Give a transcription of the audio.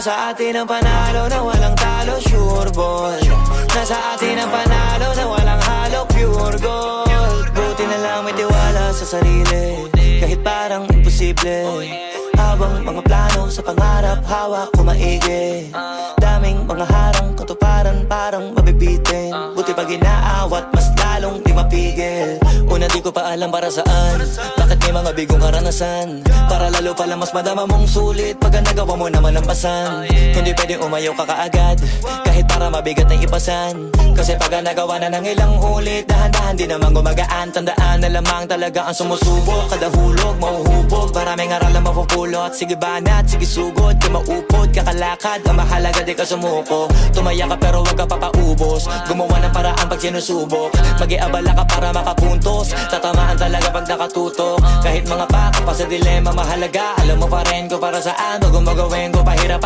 Nasa atin ang panalo na walang talo, sure ball. Nasa atin ang panalo na walang halo, pure gold. Buti na lang may tiwala sa sarili, kahit parang imposible. Habang mga plano sa pangarap, hawak ko maigi. Daming mga harang, katuparan parang mabibitin. Buti pag inaawat, mas lalong di mapigil. Una di ko pa alam para saan, bakit may mga bigong karanasan. Para lalo pala mas madama mong sulit pag nagawa mo naman ang pasan. Hindi pwedeng umayaw ka kaagad, kahit para mabigat na ipasan. Kasi pag nagawa na ng ilang ulit, dahan-dahan di naman gumagaan. Tandaan na lamang talaga ang sumusubok, kada hulog mauhubog, maraming aral ang mapupulot. Sige banat, sige sugod, di maupod, kakalakad, ang mahalaga di ka sumuko. Tumaya ka pero wag ka papaubos, gumawa ng paraan pag sinusubok. Mag-iabala ka para makapuntos, tatamaan talaga pag nakatutok. Kahit mga baka pa sa dilema mahalaga, alam mo pa rin ko para saan, bago magawin ko pahirapan.